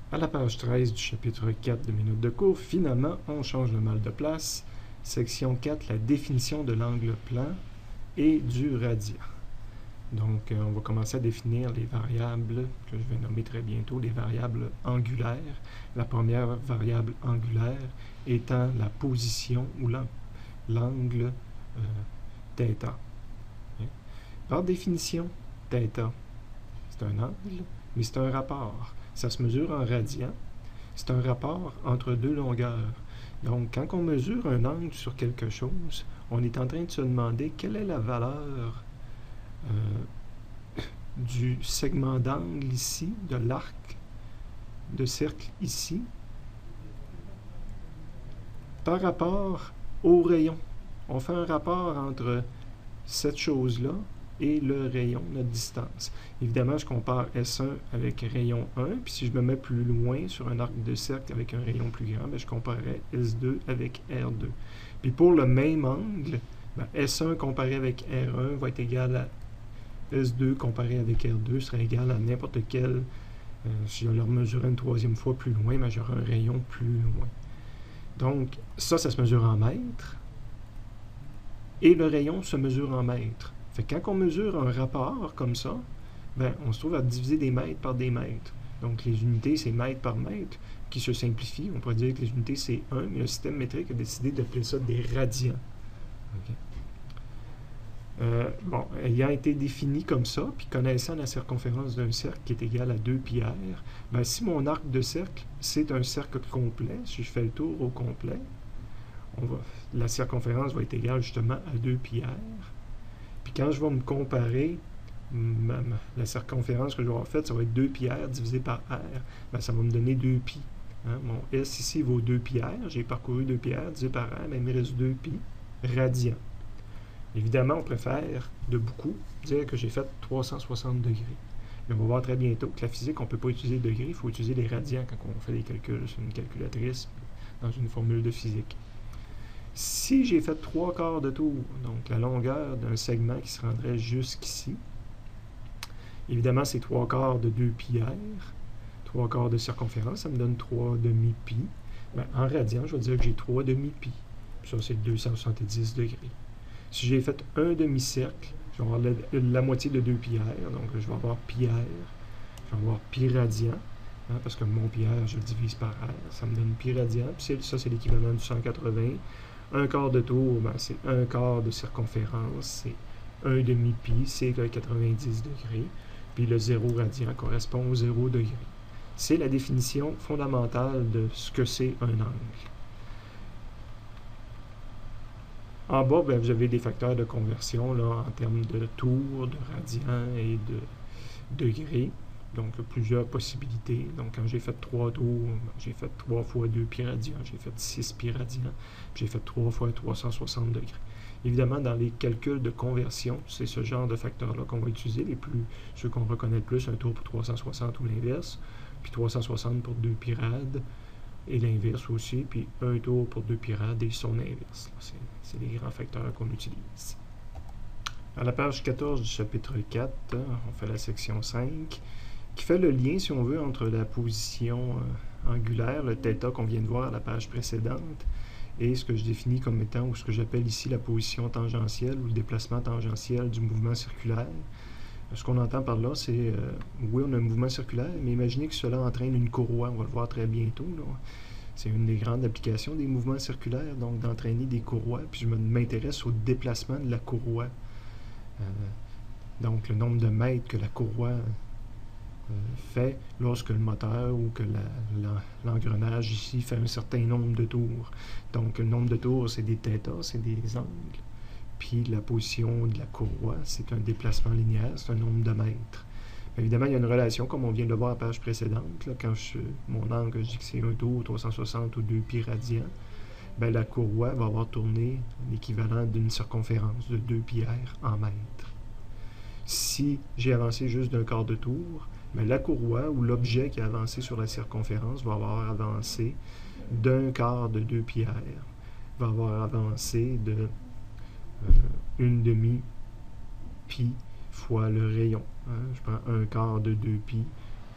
À la page 13 du chapitre 4 de mes notes de cours, finalement, on change le mal de place. Section 4, la définition de l'angle plan et du radian. Donc, on va commencer à définir les variables que je vais nommer très bientôt, les variables angulaires. La première variable angulaire étant la position ou l'angle θ. Par définition, θ, c'est un angle, mais c'est un rapport. Ça se mesure en radians. C'est un rapport entre deux longueurs. Donc, quand on mesure un angle sur quelque chose, on est en train de se demander quelle est la valeur du segment d'angle ici, de l'arc de cercle ici, par rapport au rayon. On fait un rapport entre cette chose-là et le rayon, notre distance. Évidemment, je compare S1 avec rayon 1, puis si je me mets plus loin sur un arc de cercle avec un rayon plus grand, bien, je comparerais S2 avec R2. Puis pour le même angle, bien, S1 comparé avec R1 va être égal à S2 comparé avec R2 serait égal à n'importe quel, si je le mesurais une troisième fois plus loin, bien, j'aurais un rayon plus loin. Donc, ça se mesure en mètres, et le rayon se mesure en mètres. Fait que quand on mesure un rapport comme ça, ben, on se trouve à diviser des mètres par des mètres. Donc, les unités, c'est mètre par mètre, qui se simplifie. On pourrait dire que les unités, c'est 1, mais le système métrique a décidé d'appeler ça des radians. Okay. Bon, ayant été défini comme ça, puis connaissant la circonférence d'un cercle qui est égale à 2πr, ben, si mon arc de cercle, c'est un cercle complet, si je fais le tour au complet, la circonférence va être égale justement à 2πr. Puis quand je vais me comparer, la circonférence que je vais avoir faite, ça va être 2πr divisé par r. Ben, ça va me donner 2π. Hein? Mon S ici vaut 2πr. J'ai parcouru 2πr divisé par r, mais il me reste 2π radians. Évidemment, on préfère de beaucoup dire que j'ai fait 360 degrés. Mais on va voir très bientôt que la physique, on ne peut pas utiliser degrés, il faut utiliser les radians quand on fait des calculs sur une calculatrice dans une formule de physique. Si j'ai fait 3/4 de tour, donc la longueur d'un segment qui se rendrait jusqu'ici, évidemment c'est 3/4 de 2πr, 3/4 de circonférence, ça me donne 3 demi-pi. Ben, en radian, je vais dire que j'ai 3 demi-pi. Ça, c'est 270 degrés. Si j'ai fait un demi-cercle, je vais avoir la moitié de 2πr, donc je vais avoir πr, je vais avoir pi radian, hein, parce que mon πr, je le divise par r, ça me donne pi radian, puis ça c'est l'équivalent du 180. Un quart de tour, ben, c'est un quart de circonférence, c'est un demi-pi, c'est 90 degrés, puis le 0 radian correspond au 0 degré. C'est la définition fondamentale de ce que c'est un angle. En bas, ben, vous avez des facteurs de conversion là, en termes de tours, de radians et de degrés. Donc, plusieurs possibilités. Donc, quand j'ai fait 3 tours, j'ai fait 3 fois 2 pi radians, j'ai fait 6 pi radians, j'ai fait 3 fois 360 degrés. Évidemment, dans les calculs de conversion, c'est ce genre de facteurs-là qu'on va utiliser, ceux qu'on reconnaît le plus, un tour pour 360 ou l'inverse, puis 360 pour 2 pi rad, et l'inverse aussi, puis un tour pour 2 pi rad et son inverse. C'est les grands facteurs qu'on utilise. À la page 14 du chapitre 4, on fait la section 5, qui fait le lien, si on veut, entre la position angulaire, le θ qu'on vient de voir à la page précédente, et ce que je définis comme étant, ou ce que j'appelle ici la position tangentielle, ou le déplacement tangentiel du mouvement circulaire. Ce qu'on entend par là, c'est, oui, on a un mouvement circulaire, mais imaginez que cela entraîne une courroie, on va le voir très bientôt, là. C'est une des grandes applications des mouvements circulaires, donc d'entraîner des courroies, puis je m'intéresse au déplacement de la courroie. Donc, le nombre de mètres que la courroie fait lorsque le moteur ou que l'engrenage ici fait un certain nombre de tours. Donc, le nombre de tours, c'est des θ, c'est des angles. Puis, la position de la courroie, c'est un déplacement linéaire, c'est un nombre de mètres. Évidemment, il y a une relation, comme on vient de le voir à la page précédente. Là, quand mon angle, je dis que c'est un tour, 360 ou 2 pi radians, ben, la courroie va avoir tourné l'équivalent d'une circonférence de 2 πr en mètres. Si j'ai avancé juste d'un quart de tour, ben, la courroie ou l'objet qui a avancé sur la circonférence va avoir avancé d'un quart de 2 πr, va avoir avancé de une demi-pi fois le rayon. Hein? Je prends un quart de 2 pi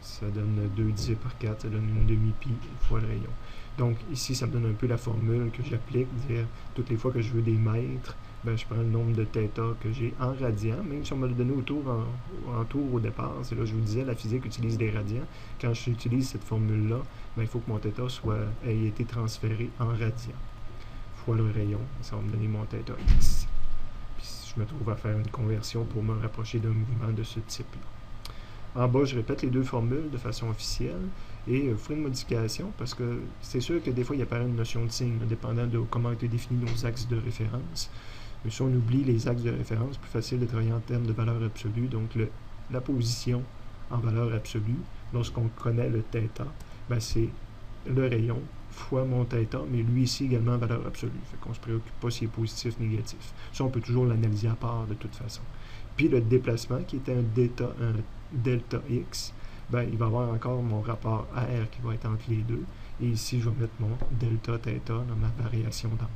Ça donne 2 divisé par 4, ça donne une demi-pi fois le rayon. Donc ici, ça me donne un peu la formule que j'applique, dire toutes les fois que je veux des mètres, ben, je prends le nombre de θ que j'ai en radians, même si on me l'a donné en tour au départ. C'est là que je vous disais, la physique utilise des radians. Quand j'utilise cette formule-là, ben, il faut que mon θ ait été transféré en radians. Fois le rayon, ça va me donner mon θx. Puis je me trouve à faire une conversion pour me rapprocher d'un mouvement de ce type-là. En bas, je répète les deux formules de façon officielle et vous ferez une modification parce que c'est sûr que des fois, il apparaît une notion de signe, dépendant de comment ont été définis nos axes de référence. Mais si on oublie les axes de référence, plus facile de travailler en termes de valeur absolue. Donc, la position en valeur absolue, lorsqu'on connaît le θ, ben c'est le rayon fois mon θ, mais lui ici également en valeur absolue. Fait qu'on ne se préoccupe pas s'il est positif ou négatif. Ça, on peut toujours l'analyser à part de toute façon. Puis le déplacement, qui était un delta x, ben, il va y avoir encore mon rapport R qui va être entre les deux. Et ici, je vais mettre mon delta θ dans ma variation d'angle.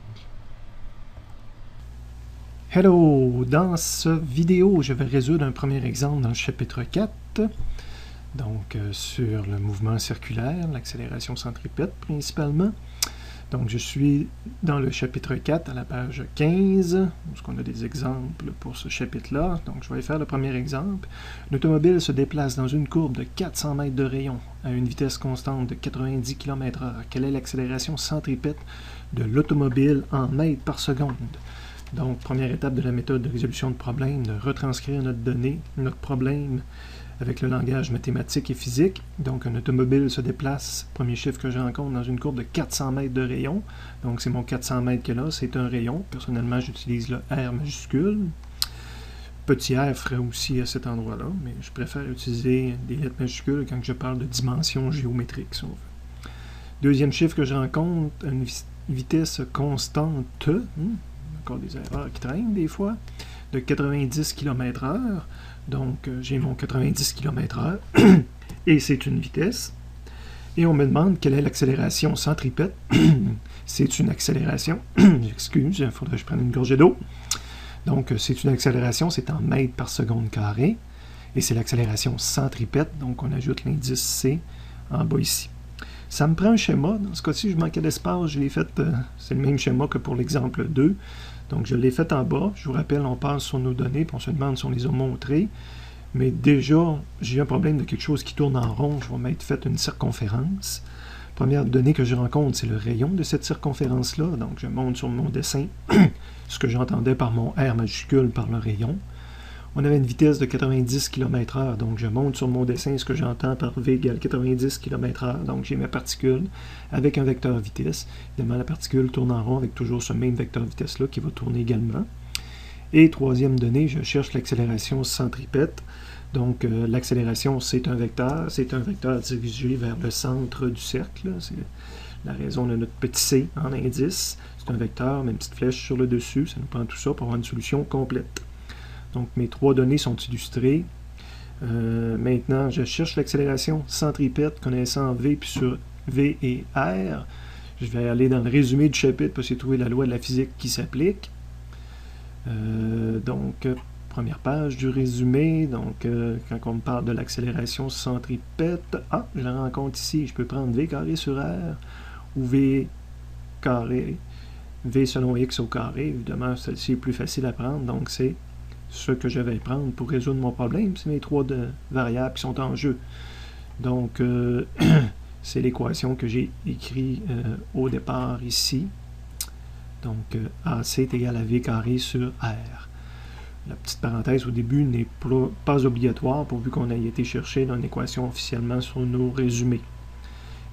Hello! Dans cette vidéo, je vais résoudre un premier exemple dans le chapitre 4, donc sur le mouvement circulaire, l'accélération centripète principalement. Donc je suis dans le chapitre 4 à la page 15, où on a des exemples pour ce chapitre-là. Donc je vais faire le premier exemple. Une automobile se déplace dans une courbe de 400 mètres de rayon à une vitesse constante de 90 km/h. Quelle est l'accélération centripète de l'automobile en mètres par seconde? Donc, première étape de la méthode de résolution de problème, de retranscrire notre donnée, notre problème avec le langage mathématique et physique. Donc, un automobile se déplace, premier chiffre que je rencontre, dans une courbe de 400 mètres de rayon. Donc, c'est mon 400 mètres que là, c'est un rayon. Personnellement, j'utilise le R majuscule. Petit r ferait aussi à cet endroit-là, mais je préfère utiliser des lettres majuscules quand je parle de dimension géométrique, si on veut. Deuxième chiffre que je rencontre, une vitesse constante, encore des erreurs qui traînent des fois, de 90 km/h. Donc, j'ai mon 90 km/h et c'est une vitesse. Et on me demande quelle est l'accélération centripète. C'est une accélération. J'excuse, il faudrait que je prenne une gorgée d'eau. Donc, c'est une accélération, c'est en mètres par seconde carré. Et c'est l'accélération centripète. Donc, on ajoute l'indice C en bas ici. Ça me prend un schéma. Dans ce cas-ci, je manquais d'espace. Je l'ai fait, c'est le même schéma que pour l'exemple 2. Donc, je l'ai fait en bas. Je vous rappelle, on passe sur nos données, puis on se demande si on les a montrées. Mais déjà, j'ai un problème de quelque chose qui tourne en rond. Je vais mettre fait une circonférence. Première donnée que je rencontre, c'est le rayon de cette circonférence-là. Donc, je monte sur mon dessin ce que j'entendais par mon R majuscule par le rayon. On avait une vitesse de 90 km/h, donc je monte sur mon dessin ce que j'entends par V égale 90 km/h. Donc j'ai ma particule avec un vecteur vitesse. Évidemment, la particule tourne en rond avec toujours ce même vecteur vitesse-là qui va tourner également. Et troisième donnée, je cherche l'accélération centripète. Donc l'accélération, c'est un vecteur dirigé vers le centre du cercle. C'est la raison de notre petit c en indice. C'est un vecteur, mais une petite flèche sur le dessus. Ça nous prend tout ça pour avoir une solution complète. Donc, mes trois données sont illustrées. Maintenant, je cherche l'accélération centripète connaissant V puis sur V et R. Je vais aller dans le résumé du chapitre pour essayer de trouver la loi de la physique qui s'applique. Donc, première page du résumé. Donc, quand on me parle de l'accélération centripète, je la rencontre ici. Je peux prendre V carré sur R ou V carré, V selon X au carré. Évidemment, celle-ci est plus facile à prendre. Donc, c'est ce que je vais prendre pour résoudre mon problème. C'est mes trois variables qui sont en jeu. Donc, c'est l'équation que j'ai écrite au départ ici. Donc, AC est égal à V carré sur R. La petite parenthèse au début n'est pas obligatoire pourvu qu'on ait été chercher dans l'équation officiellement sur nos résumés.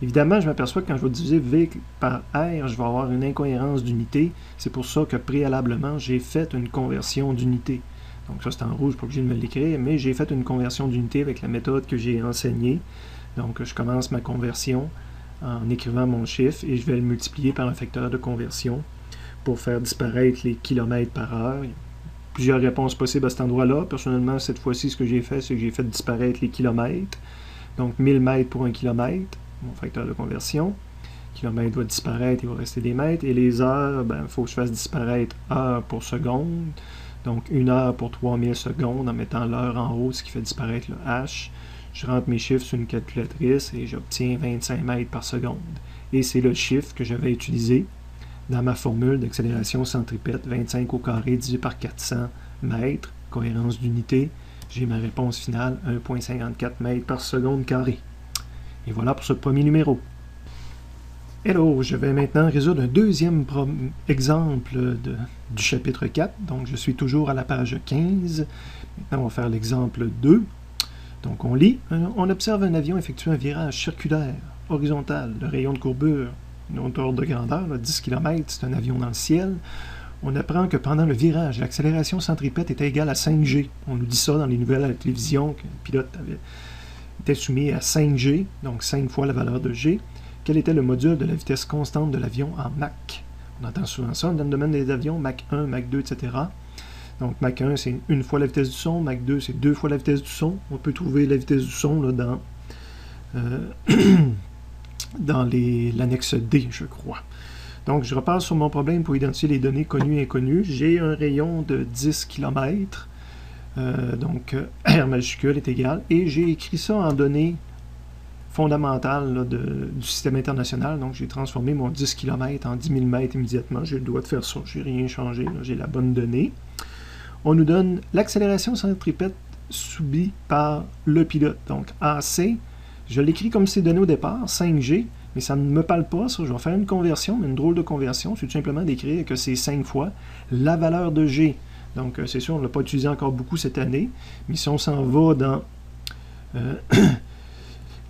Évidemment, je m'aperçois que quand je vais diviser V par R, je vais avoir une incohérence d'unité. C'est pour ça que préalablement, j'ai fait une conversion d'unité. Donc ça, c'est en rouge, pas obligé de me l'écrire, mais j'ai fait une conversion d'unité avec la méthode que j'ai enseignée. Donc, je commence ma conversion en écrivant mon chiffre et je vais le multiplier par un facteur de conversion pour faire disparaître les kilomètres par heure. Il y a plusieurs réponses possibles à cet endroit-là. Personnellement, cette fois-ci, ce que j'ai fait, c'est que j'ai fait disparaître les kilomètres. Donc, 1000 mètres pour un kilomètre, mon facteur de conversion. Kilomètre va disparaître, il va rester des mètres. Et les heures, il faut que je fasse disparaître heure pour seconde. Donc, 1 heure pour 3000 secondes en mettant l'heure en haut, ce qui fait disparaître le H. Je rentre mes chiffres sur une calculatrice et j'obtiens 25 mètres par seconde. Et c'est le chiffre que j'avais utilisé dans ma formule d'accélération centripète, 25 au carré divisé par 400 mètres, cohérence d'unité. J'ai ma réponse finale, 1,54 mètres par seconde carré. Et voilà pour ce premier numéro. Hello, je vais maintenant résoudre un deuxième exemple du chapitre 4. Donc, je suis toujours à la page 15. Maintenant, on va faire l'exemple 2. Donc, on lit. On observe un avion effectuer un virage circulaire, horizontal. Le rayon de courbure, une hauteur de grandeur, 10 km, c'est un avion dans le ciel. On apprend que pendant le virage, l'accélération centripète était égale à 5G. On nous dit ça dans les nouvelles à la télévision, que le pilote était soumis à 5G, donc 5 fois la valeur de G. Quel était le module de la vitesse constante de l'avion en Mach? On entend souvent ça dans le domaine des avions, Mach 1, Mach 2, etc. Donc Mach 1, c'est une fois la vitesse du son, Mach 2, c'est 2 fois la vitesse du son. On peut trouver la vitesse du son là, dans l'annexe D, je crois. Donc, je repasse sur mon problème pour identifier les données connues et inconnues. J'ai un rayon de 10 km, donc R majuscule est égal, et j'ai écrit ça en données fondamentales là, du système international. Donc, j'ai transformé mon 10 km en 10 000 mètres immédiatement. J'ai le droit de faire ça, je n'ai rien changé, j'ai la bonne donnée. On nous donne l'accélération centripète subie par le pilote. Donc, AC, je l'écris comme c'est donné au départ, 5G, mais ça ne me parle pas, ça. Je vais faire une conversion, mais une drôle de conversion. C'est tout simplement d'écrire que c'est 5 fois la valeur de G. Donc, c'est sûr, on ne l'a pas utilisé encore beaucoup cette année, mais si on s'en va dans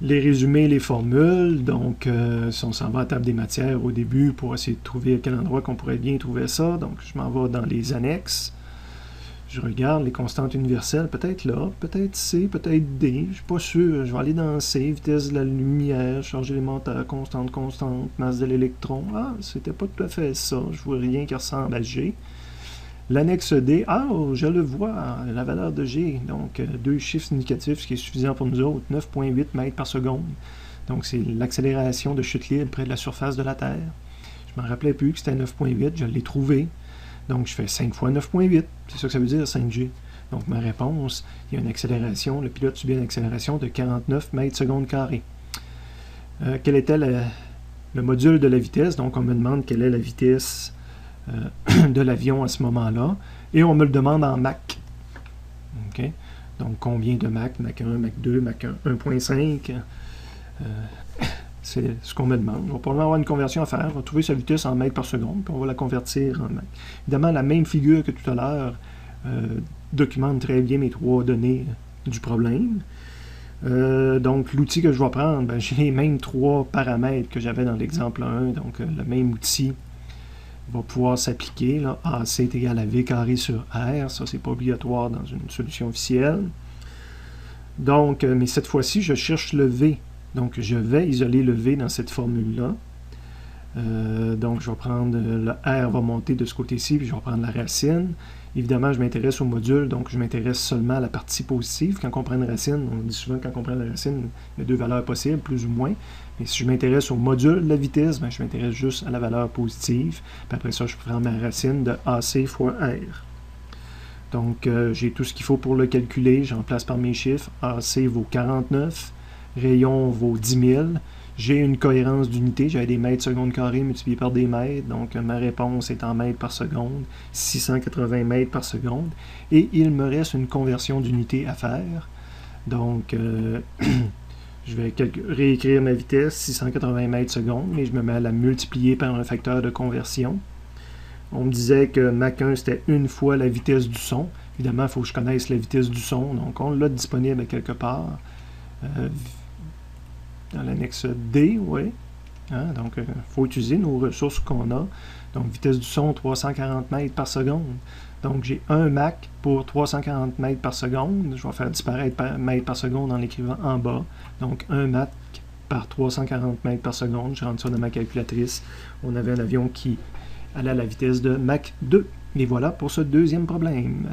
les résumés, les formules, donc si on s'en va à la table des matières au début pour essayer de trouver à quel endroit qu'on pourrait bien trouver ça, donc je m'en vais dans les annexes. Je regarde les constantes universelles, peut-être là, peut-être C, peut-être D, je ne suis pas sûr. Je vais aller dans C, vitesse de la lumière, charge élémentaire, constante, masse de l'électron. Ah, c'était pas tout à fait ça, je vois rien qui ressemble à G. L'annexe D, ah, je le vois, la valeur de G, donc deux chiffres significatifs, ce qui est suffisant pour nous autres, 9,8 mètres par seconde. Donc c'est l'accélération de chute libre près de la surface de la Terre. Je ne me rappelais plus que c'était 9,8, je l'ai trouvé. Donc, je fais 5 fois 9,8. C'est ça que ça veut dire, 5G. Donc, ma réponse, il y a une accélération, le pilote subit une accélération de 49 mètres secondes carrés. Quel était le module de la vitesse? Donc, on me demande quelle est la vitesse de l'avion à ce moment-là. Et on me le demande en Mach. OK? Donc, combien de Mach? Mach 1, Mach 2, Mach 1,5. C'est ce qu'on me demande. On va probablement avoir une conversion à faire. On va trouver sa vitesse en mètres par seconde, puis on va la convertir en mètres. Évidemment, la même figure que tout à l'heure documente très bien mes trois données du problème. Donc, l'outil que je vais prendre, ben, j'ai les mêmes trois paramètres que j'avais dans l'exemple 1. Donc, le même outil va pouvoir s'appliquer. Là. AC est égal à V carré sur R. Ça, c'est pas obligatoire dans une solution officielle. Donc, mais cette fois-ci, je cherche le V. Donc, je vais isoler le V dans cette formule-là. Donc, je vais prendre le R va monter de ce côté-ci, puis je vais prendre la racine. Évidemment, je m'intéresse au module, donc je m'intéresse seulement à la partie positive. Quand on prend une racine, on dit souvent quand on prend la racine, il y a deux valeurs possibles, plus ou moins. Mais si je m'intéresse au module de la vitesse, ben, je m'intéresse juste à la valeur positive. Puis après ça, je prends ma racine de AC fois R. Donc, j'ai tout ce qu'il faut pour le calculer. J'en place par mes chiffres. AC vaut 49. Rayon vaut 10 000. J'ai une cohérence d'unité. J'avais des mètres secondes carrés multipliés par des mètres. Donc, ma réponse est en mètres par seconde. 680 mètres par seconde. Et il me reste une conversion d'unité à faire. Donc, je vais réécrire ma vitesse, 680 mètres secondes, mais je me mets à la multiplier par un facteur de conversion. On me disait que Mach 1, c'était une fois la vitesse du son. Évidemment, il faut que je connaisse la vitesse du son. Donc, on l'a disponible quelque part. Dans l'annexe D, oui. Hein, donc, il faut utiliser nos ressources qu'on a. Donc, vitesse du son, 340 mètres par seconde. Donc, j'ai 1 Mach pour 340 mètres par seconde. Je vais faire disparaître mètres par seconde en l'écrivant en bas. Donc, 1 Mach par 340 mètres par seconde. Je rentre ça dans ma calculatrice. On avait un avion qui allait à la vitesse de Mach 2. Et voilà pour ce deuxième problème.